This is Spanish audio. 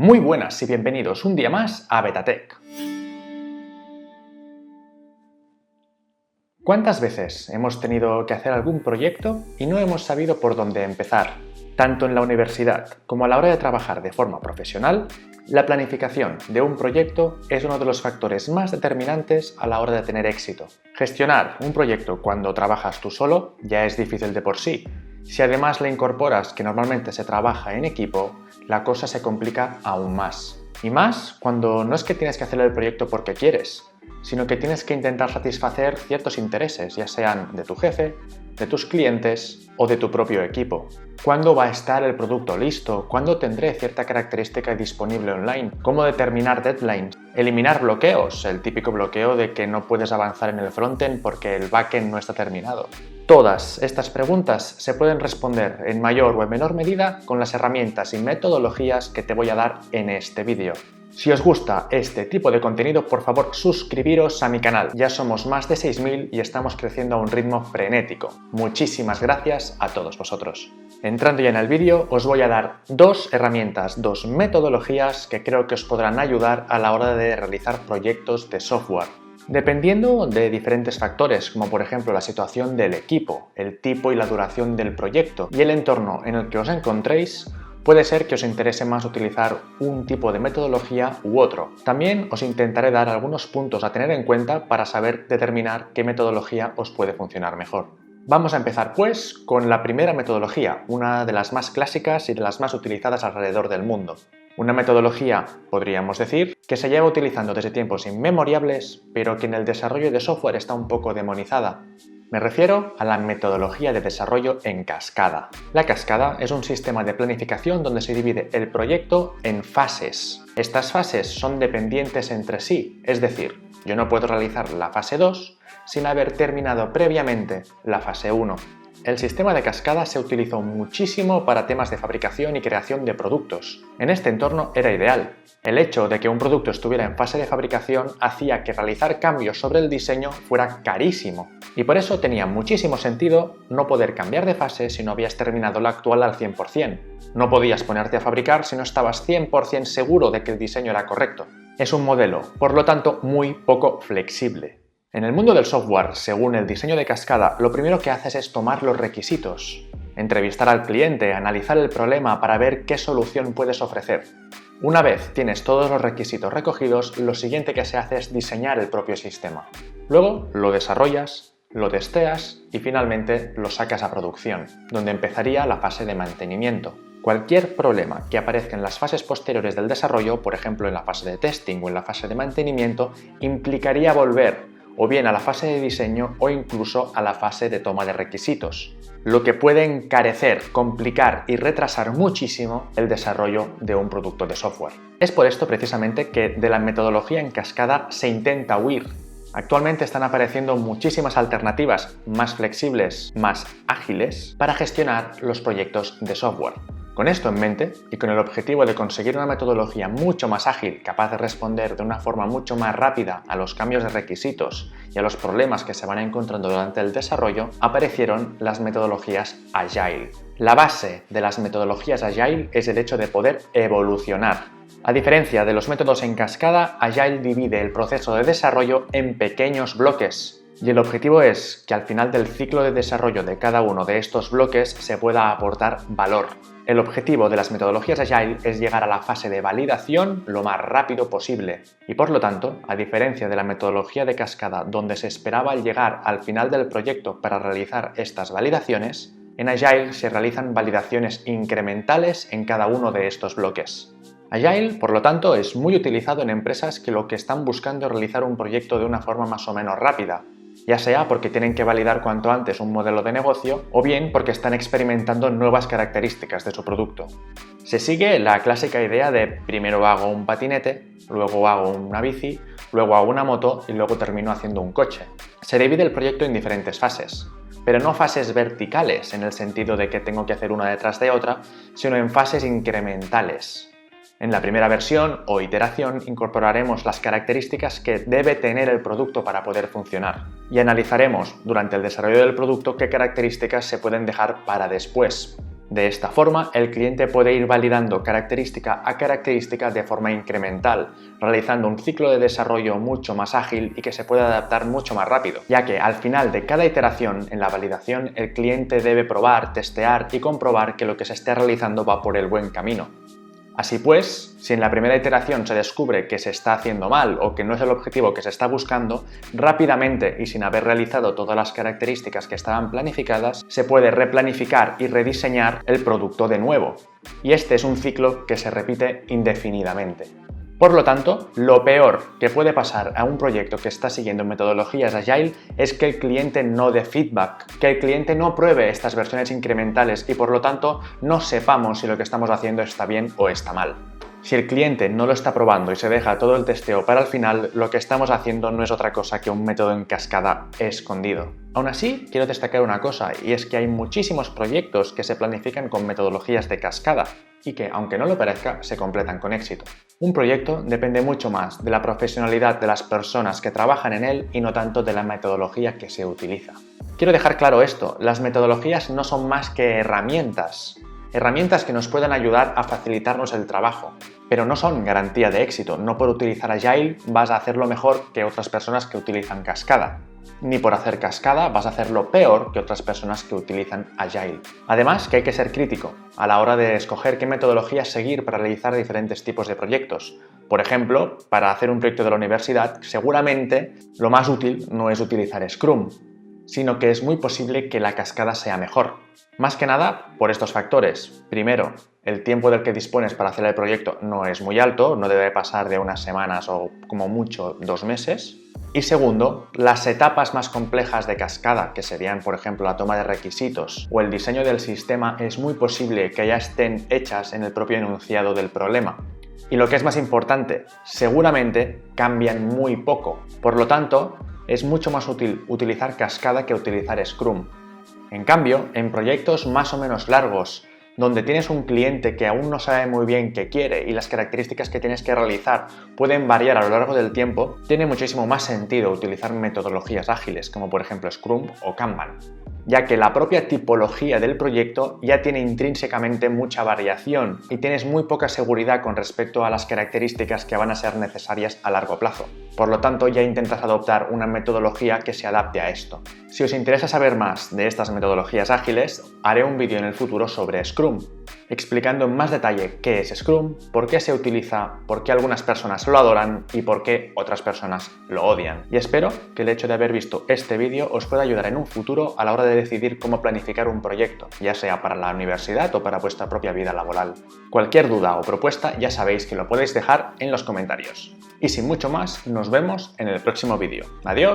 Muy buenas y bienvenidos un día más a Betatech. ¿Cuántas veces hemos tenido que hacer algún proyecto y no hemos sabido por dónde empezar? Tanto en la universidad como a la hora de trabajar de forma profesional, la planificación de un proyecto es uno de los factores más determinantes a la hora de tener éxito. Gestionar un proyecto cuando trabajas tú solo ya es difícil de por sí. Si además le incorporas que normalmente se trabaja en equipo, la cosa se complica aún más. Y más cuando no es que tienes que hacer el proyecto porque quieres, sino que tienes que intentar satisfacer ciertos intereses, ya sean de tu jefe, de tus clientes o de tu propio equipo. ¿Cuándo va a estar el producto listo? ¿Cuándo tendré cierta característica disponible online? ¿Cómo determinar deadlines? Eliminar bloqueos, el típico bloqueo de que no puedes avanzar en el frontend porque el backend no está terminado. Todas estas preguntas se pueden responder en mayor o en menor medida con las herramientas y metodologías que te voy a dar en este vídeo. Si os gusta este tipo de contenido, por favor suscribiros a mi canal. Ya somos más de 6.000 y estamos creciendo a un ritmo frenético. Muchísimas gracias a todos vosotros. Entrando ya en el vídeo, os voy a dar dos herramientas, dos metodologías que creo que os podrán ayudar a la hora de realizar proyectos de software. Dependiendo de diferentes factores, como por ejemplo la situación del equipo, el tipo y la duración del proyecto y el entorno en el que os encontréis, puede ser que os interese más utilizar un tipo de metodología u otro. También os intentaré dar algunos puntos a tener en cuenta para saber determinar qué metodología os puede funcionar mejor. Vamos a empezar pues con la primera metodología, una de las más clásicas y de las más utilizadas alrededor del mundo. Una metodología, podríamos decir, que se lleva utilizando desde tiempos inmemoriales, pero que en el desarrollo de software está un poco demonizada. Me refiero a la metodología de desarrollo en cascada. La cascada es un sistema de planificación donde se divide el proyecto en fases. Estas fases son dependientes entre sí, es decir, yo no puedo realizar la fase 2 sin haber terminado previamente la fase 1. El sistema de cascada se utilizó muchísimo para temas de fabricación y creación de productos. En este entorno era ideal. El hecho de que un producto estuviera en fase de fabricación hacía que realizar cambios sobre el diseño fuera carísimo. Y por eso tenía muchísimo sentido no poder cambiar de fase si no habías terminado la actual al 100%. No podías ponerte a fabricar si no estabas 100% seguro de que el diseño era correcto. Es un modelo, por lo tanto, muy poco flexible. En el mundo del software, según el diseño de cascada, lo primero que haces es tomar los requisitos, entrevistar al cliente, analizar el problema para ver qué solución puedes ofrecer. Una vez tienes todos los requisitos recogidos, lo siguiente que se hace es diseñar el propio sistema. Luego lo desarrollas, lo testeas y finalmente lo sacas a producción, donde empezaría la fase de mantenimiento. Cualquier problema que aparezca en las fases posteriores del desarrollo, por ejemplo en la fase de testing o en la fase de mantenimiento, implicaría volver o bien a la fase de diseño o incluso a la fase de toma de requisitos, lo que puede encarecer, complicar y retrasar muchísimo el desarrollo de un producto de software. Es por esto precisamente que de la metodología en cascada se intenta huir. Actualmente están apareciendo muchísimas alternativas más flexibles, más ágiles para gestionar los proyectos de software. Con esto en mente y con el objetivo de conseguir una metodología mucho más ágil, capaz de responder de una forma mucho más rápida a los cambios de requisitos y a los problemas que se van encontrando durante el desarrollo, aparecieron las metodologías Agile. La base de las metodologías Agile es el hecho de poder evolucionar. A diferencia de los métodos en cascada, Agile divide el proceso de desarrollo en pequeños bloques. Y el objetivo es que al final del ciclo de desarrollo de cada uno de estos bloques se pueda aportar valor. El objetivo de las metodologías Agile es llegar a la fase de validación lo más rápido posible y por lo tanto, a diferencia de la metodología de cascada donde se esperaba llegar al final del proyecto para realizar estas validaciones, en Agile se realizan validaciones incrementales en cada uno de estos bloques. Agile, por lo tanto, es muy utilizado en empresas que lo que están buscando es realizar un proyecto de una forma más o menos rápida, ya sea porque tienen que validar cuanto antes un modelo de negocio o bien porque están experimentando nuevas características de su producto. Se sigue la clásica idea de primero hago un patinete, luego hago una bici, luego hago una moto y luego termino haciendo un coche. Se divide el proyecto en diferentes fases, pero no fases verticales en el sentido de que tengo que hacer una detrás de otra, sino en fases incrementales. En la primera versión o iteración incorporaremos las características que debe tener el producto para poder funcionar y analizaremos durante el desarrollo del producto qué características se pueden dejar para después. De esta forma, el cliente puede ir validando característica a característica de forma incremental, realizando un ciclo de desarrollo mucho más ágil y que se puede adaptar mucho más rápido, ya que al final de cada iteración en la validación el cliente debe probar, testear y comprobar que lo que se esté realizando va por el buen camino. Así pues, si en la primera iteración se descubre que se está haciendo mal o que no es el objetivo que se está buscando, rápidamente y sin haber realizado todas las características que estaban planificadas, se puede replanificar y rediseñar el producto de nuevo. Y este es un ciclo que se repite indefinidamente. Por lo tanto, lo peor que puede pasar a un proyecto que está siguiendo metodologías Agile es que el cliente no dé feedback, que el cliente no pruebe estas versiones incrementales y por lo tanto no sepamos si lo que estamos haciendo está bien o está mal. Si el cliente no lo está probando y se deja todo el testeo para el final, lo que estamos haciendo no es otra cosa que un método en cascada escondido. Aún así, quiero destacar una cosa, y es que hay muchísimos proyectos que se planifican con metodologías de cascada y que, aunque no lo parezca, se completan con éxito. Un proyecto depende mucho más de la profesionalidad de las personas que trabajan en él y no tanto de la metodología que se utiliza. Quiero dejar claro esto, las metodologías no son más que herramientas que nos pueden ayudar a facilitarnos el trabajo, pero no son garantía de éxito. No por utilizar Agile vas a hacerlo mejor que otras personas que utilizan Cascada, ni por hacer Cascada vas a hacerlo peor que otras personas que utilizan Agile. Además, que hay que ser crítico a la hora de escoger qué metodología seguir para realizar diferentes tipos de proyectos. Por ejemplo, para hacer un proyecto de la universidad, seguramente lo más útil no es utilizar Scrum, sino que es muy posible que la cascada sea mejor. Más que nada por estos factores. Primero, el tiempo del que dispones para hacer el proyecto no es muy alto, no debe pasar de unas semanas o como mucho 2 meses. Y segundo, las etapas más complejas de cascada, que serían por ejemplo la toma de requisitos o el diseño del sistema, es muy posible que ya estén hechas en el propio enunciado del problema. Y lo que es más importante, seguramente cambian muy poco. Por lo tanto, es mucho más útil utilizar cascada que utilizar Scrum. En cambio, en proyectos más o menos largos, donde tienes un cliente que aún no sabe muy bien qué quiere y las características que tienes que realizar pueden variar a lo largo del tiempo, tiene muchísimo más sentido utilizar metodologías ágiles, como por ejemplo Scrum o Kanban, ya que la propia tipología del proyecto ya tiene intrínsecamente mucha variación y tienes muy poca seguridad con respecto a las características que van a ser necesarias a largo plazo. Por lo tanto, ya intentas adoptar una metodología que se adapte a esto. Si os interesa saber más de estas metodologías ágiles, haré un vídeo en el futuro sobre Scrum, explicando en más detalle qué es Scrum, por qué se utiliza, por qué algunas personas lo adoran y por qué otras personas lo odian. Y espero que el hecho de haber visto este vídeo os pueda ayudar en un futuro a la hora de decidir cómo planificar un proyecto, ya sea para la universidad o para vuestra propia vida laboral. Cualquier duda o propuesta ya sabéis que lo podéis dejar en los comentarios. Y sin mucho más, nos vemos en el próximo vídeo. ¡Adiós!